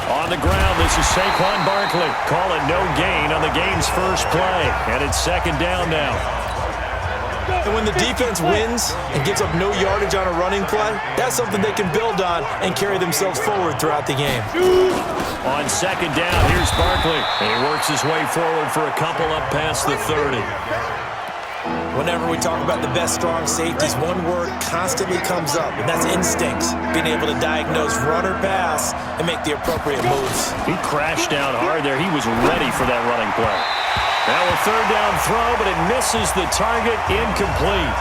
On the ground, this is Saquon Barkley. Call it no gain on the game's first play. And it's second down now. And when the defense wins and gives up no yardage on a running play, that's something they can build on and carry themselves forward throughout the game. On second down, here's Barkley. And he works his way forward for a couple up past the 30. Whenever we talk about the best strong safeties, one word constantly comes up, and that's instincts. Being able to diagnose run or pass and make the appropriate moves. He crashed down hard there. He was ready for that running play. Now a third down throw, but it misses the target, incomplete.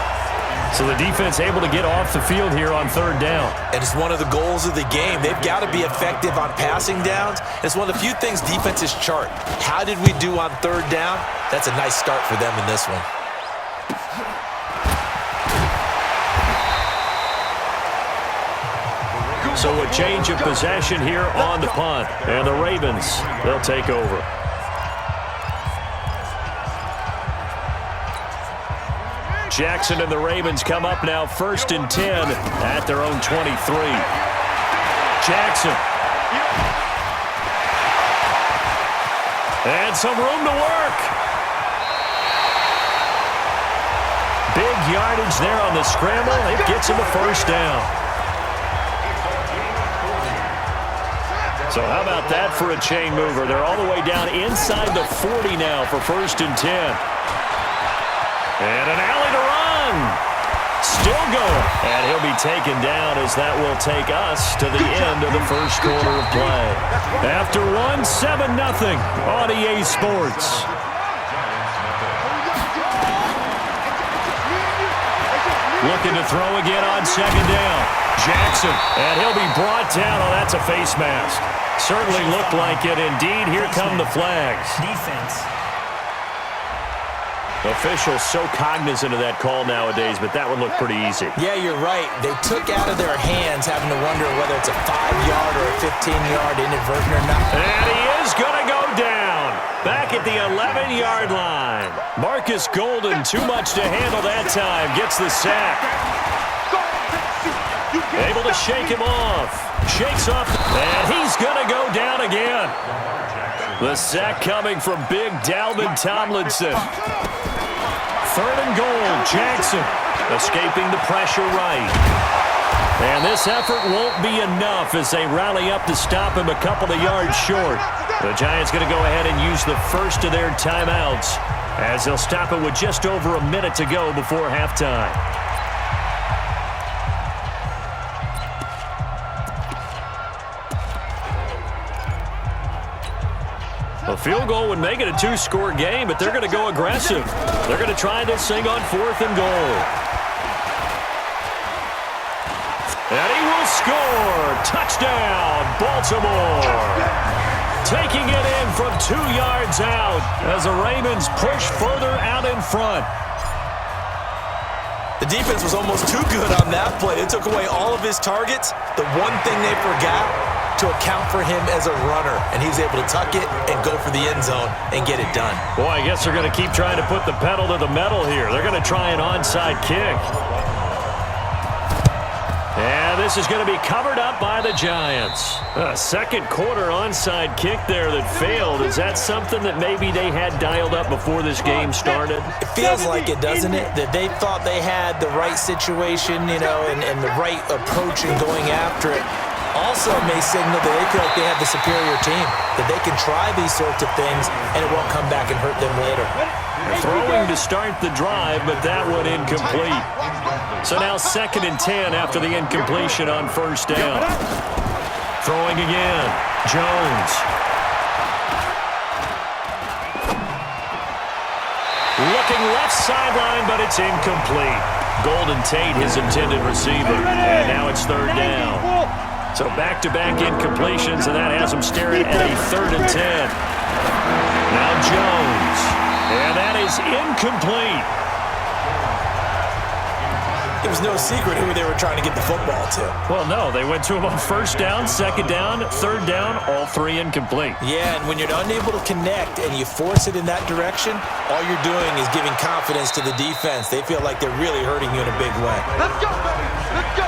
So the defense able to get off the field here on third down. And it's one of the goals of the game. They've got to be effective on passing downs. It's one of the few things defenses chart. How did we do on third down? That's a nice start for them in this one. So a change of possession here on the punt. And the Ravens, they'll take over. Jackson and the Ravens come up now 1st and 10 at their own 23. Jackson. And some room to work. Big yardage there on the scramble. It gets him a first down. So how about that for a chain mover? They're all the way down inside the 40 now for 1st and 10. And an alley to run. Still going. And he'll be taken down as that will take us to the end of the first quarter of play. After one, 7-0 on EA Sports. Looking to throw again on second down. Jackson, and he'll be brought down. Oh, that's a face mask. Certainly looked like it. Indeed, here come the flags. Defense. Officials so cognizant of that call nowadays, but that would look pretty easy. Yeah, you're right. They took out of their hands having to wonder whether it's a 5-yard or a 15-yard inadvertent or not. And he is going to go down. Back at the 11-yard line. Marcus Golden, too much to handle that time. Gets the sack. Able to shake him off. Shakes off, and he's going to go down again. The sack coming from big Dalvin Tomlinson. 3rd and goal, Jackson escaping the pressure right. And this effort won't be enough as they rally up to stop him a couple of yards short. The Giants going to go ahead and use the first of their timeouts as they'll stop it with just over a minute to go before halftime. A field goal would make it a 2-score game, but they're going to go aggressive. They're going to try this thing on 4th and goal. And he will score. Touchdown, Baltimore. Taking it in from 2 yards out as the Ravens push further out in front. The defense was almost too good on that play. They took away all of his targets. The one thing they forgot, to account for him as a runner, and he was able to tuck it and go for the end zone and get it done. Boy, I guess they're going to keep trying to put the pedal to the metal here. They're going to try an onside kick. And this is going to be covered up by the Giants. A second quarter onside kick there that failed. Is that something that maybe they had dialed up before this game started? It feels like it, doesn't it? That they thought they had the right situation, you know, and the right approach in going after it. Also may signal that they feel like they have the superior team, that they can try these sorts of things and it won't come back and hurt them later. Throwing to start the drive, but that one incomplete. So now 2nd and 10 after the incompletion on 1st down. Throwing again. Jones. Looking left sideline, but it's incomplete. Golden Tate, his intended receiver. And now it's 3rd down. So back-to-back incompletions, and that has him staring at a 3rd and 10. Now Jones. And that is incomplete. It was no secret who they were trying to get the football to. Well, no. They went to him on 1st down, 2nd down, 3rd down, all 3 incomplete. Yeah, and when you're unable to connect and you force it in that direction, all you're doing is giving confidence to the defense. They feel like they're really hurting you in a big way. Let's go, baby. Let's go.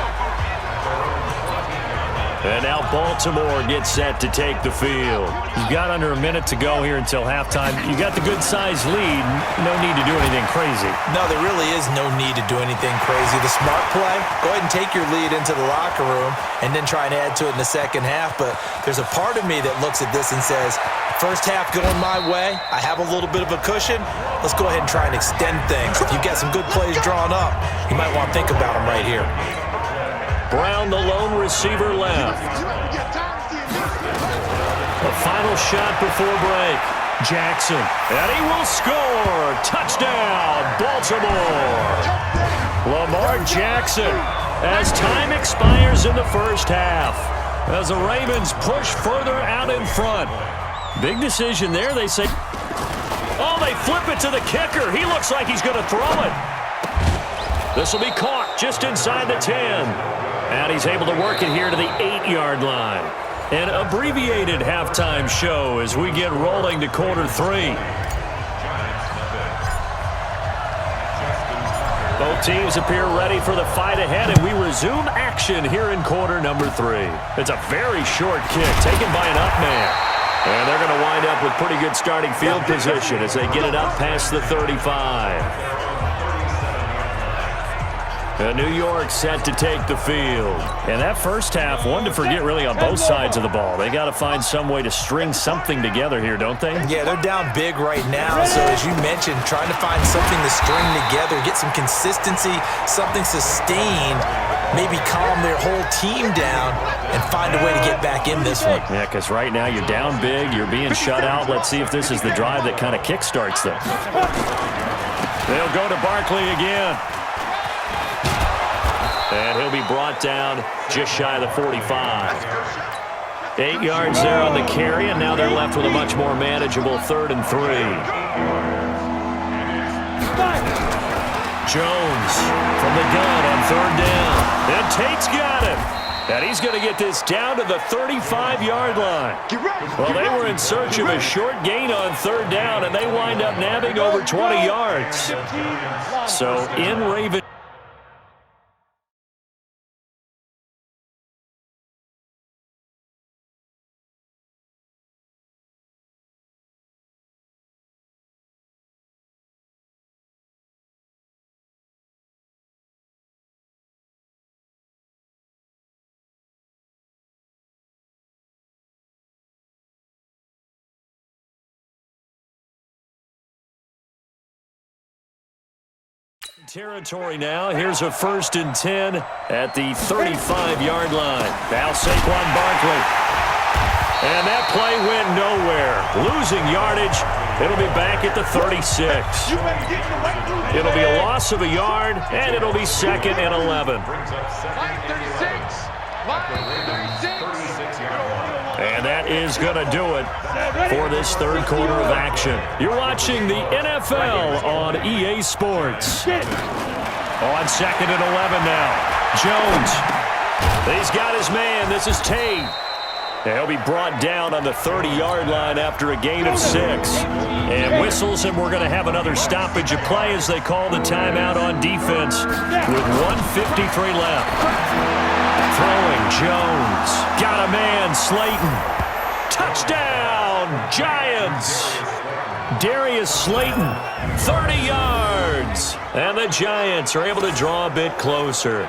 And now Baltimore gets set to take the field. You've got under a minute to go here until halftime. You got the good-sized lead. No need to do anything crazy. No, there really is no need to do anything crazy. The smart play, go ahead and take your lead into the locker room and then try and add to it in the second half. But there's a part of me that looks at this and says, first half going my way, I have a little bit of a cushion. Let's go ahead and try and extend things. If you've got some good plays drawn up, you might want to think about them right here. Brown, the lone receiver, left. The final shot before break. Jackson, and he will score. Touchdown, Baltimore. Lamar Jackson, as time expires in the first half, as the Ravens push further out in front. Big decision there, they say. Oh, they flip it to the kicker. He looks like he's going to throw it. This will be caught just inside the 10. And he's able to work it here to the 8-yard line. An abbreviated halftime show as we get rolling to quarter 3. Both teams appear ready for the fight ahead, and we resume action here in quarter number 3. It's a very short kick taken by an up man. And they're going to wind up with pretty good starting field position as they get it up past the 35. New York set to take the field. And that first half, one to forget really on both sides of the ball. They got to find some way to string something together here, don't they? Yeah, they're down big right now. So as you mentioned, trying to find something to string together, get some consistency, something sustained, maybe calm their whole team down and find a way to get back in this one. Yeah, because right now you're down big, you're being shut out. Let's see if this is the drive that kind of kickstarts them. They'll go to Barkley again. And he'll be brought down just shy of the 45. 8 yards there on the carry, and now they're left with a much more manageable 3rd and 3. Jones from the gun on 3rd down. And Tate's got him. And he's going to get this down to the 35-yard line. Well, they were in search of a short gain on 3rd down, and they wind up nabbing over 20 yards. So in Ravens. Territory now. Here's a 1st and 10 at the 35-yard line. Now Saquon Barkley. And that play went nowhere. Losing yardage. It'll be back at the 36. It'll be a loss of a yard, and it'll be 2nd and 11. And that is going to do it for this 3rd quarter of action. You're watching the NFL on EA Sports. On 2nd and 11 now. Jones. He's got his man. This is Tate. And he'll be brought down on the 30-yard line after a gain of 6. And whistles, and we're going to have another stoppage of play as they call the timeout on defense with 1:53 left. Throwing, Jones. Got a man, Slayton. Touchdown, Giants. Darius Slayton, 30 yards. And the Giants are able to draw a bit closer.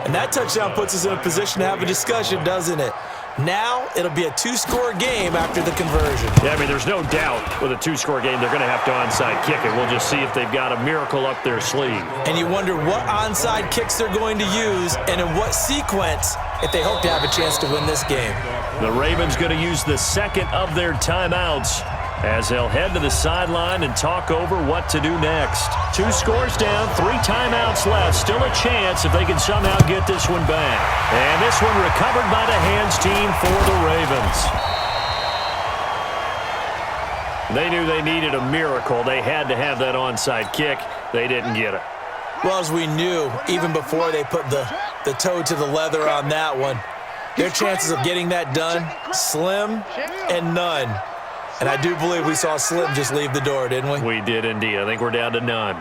And that touchdown puts us in a position to have a discussion, doesn't it? Now it'll be a 2-score game after the conversion. Yeah, I mean, there's no doubt with a 2-score game they're going to have to onside kick it. We'll just see if they've got a miracle up their sleeve. And you wonder what onside kicks they're going to use and in what sequence if they hope to have a chance to win this game. The Ravens going to use the 2nd of their timeouts as they'll head to the sideline and talk over what to do next. 2 scores down, 3 timeouts left. Still a chance if they can somehow get this one back. And this one recovered by the hands team for the Ravens. They knew they needed a miracle. They had to have that onside kick. They didn't get it. Well, as we knew, even before they put the toe to the leather on that one, their chances of getting that done, slim and none. And I do believe we saw Slim just leave the door, didn't we? We did indeed. I think we're down to none.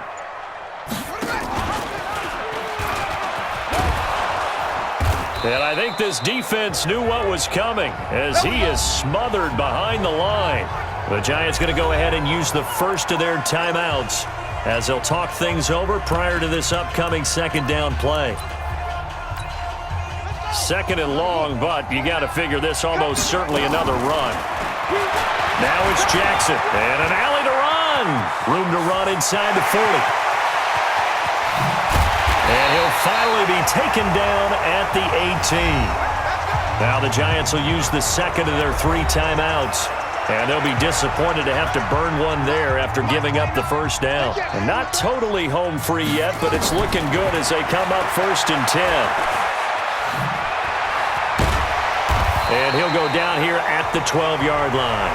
And I think this defense knew what was coming as he is smothered behind the line. The Giants going to go ahead and use the first of their timeouts as they'll talk things over prior to this upcoming second down play. Second and long, but you got to figure this almost certainly another run. Now it's Jackson, and an alley to run. Room to run inside the 40. And he'll finally be taken down at the 18. Now the Giants will use the second of their 3 timeouts. And they'll be disappointed to have to burn one there after giving up the first down. And not totally home free yet, but it's looking good as they come up 1st and 10. And he'll go down here at the 12-yard line.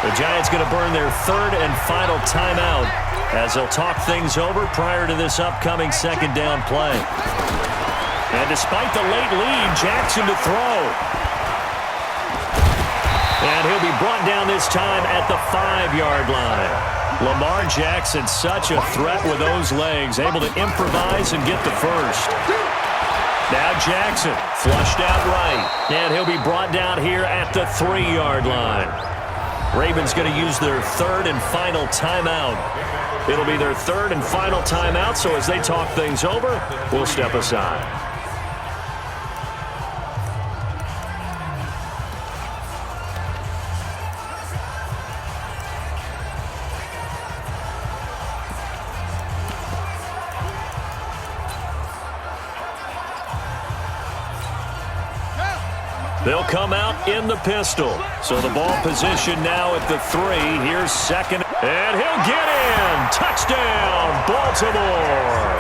The Giants going to burn their 3rd and final timeout as they'll talk things over prior to this upcoming second down play. And despite the late lead, Jackson to throw. And he'll be brought down this time at the 5-yard line. Lamar Jackson, such a threat with those legs, able to improvise and get the first. Now Jackson, flushed out right. And he'll be brought down here at the 3-yard line. Ravens going to use their 3rd and final timeout. It'll be their 3rd and final timeout, so as they talk things over, we'll step aside. They'll come out in the pistol. So the ball position now at the 3. Here's second. And he'll get in. Touchdown, Baltimore.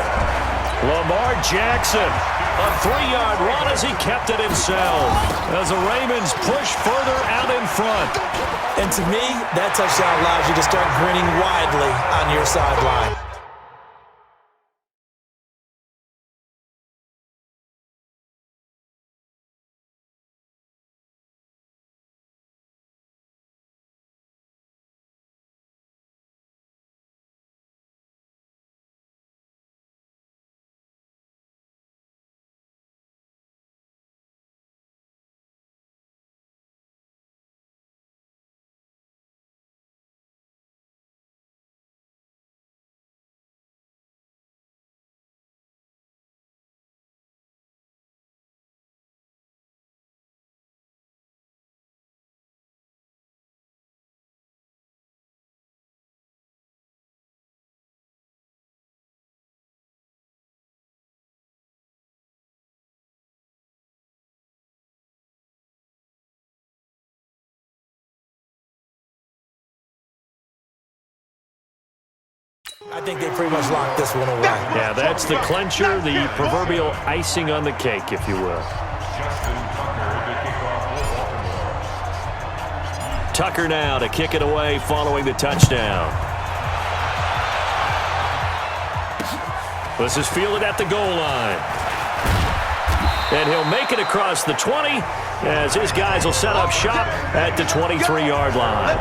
Lamar Jackson. A 3-yard run as he kept it himself. As the Ravens push further out in front. And to me, that touchdown allows you to start grinning widely on your sideline. I think they pretty much locked this one away. Yeah, that's the clincher, the proverbial icing on the cake, if you will. Tucker now to kick it away following the touchdown. This is fielded at the goal line. And he'll make it across the 20 as his guys will set up shop at the 23-yard line.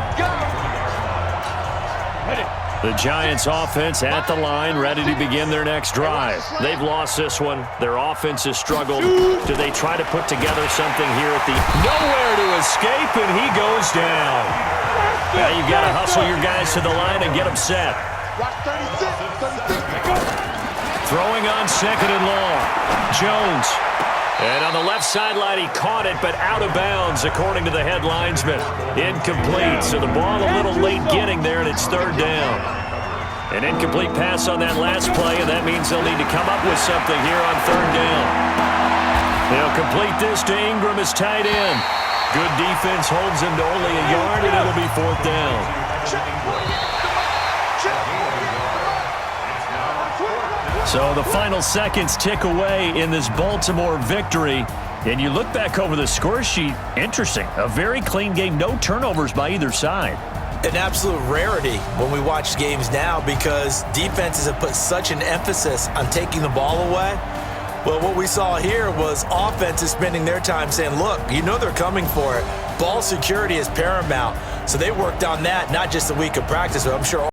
The Giants offense at the line, ready to begin their next drive. They've lost this one. Their offense has struggled. Do they try to put together something here at the... Nowhere to escape, and he goes down. Now you've got to hustle your guys to the line and get them set. Throwing on second and long. Jones. And on the left sideline, he caught it, but out of bounds, according to the head linesman. Incomplete, so the ball a little late getting there, and it's 3rd down. An incomplete pass on that last play, and that means they'll need to come up with something here on 3rd down. They'll complete this to Ingram as tight end. Good defense holds him to only a yard, and it'll be 4th down. So the final seconds tick away in this Baltimore victory. And you look back over the score sheet, interesting. A very clean game, no turnovers by either side. An absolute rarity when we watch games now because defenses have put such an emphasis on taking the ball away. Well, what we saw here was offenses spending their time saying, look, you know they're coming for it. Ball security is paramount. So they worked on that, not just a week of practice, but I'm sure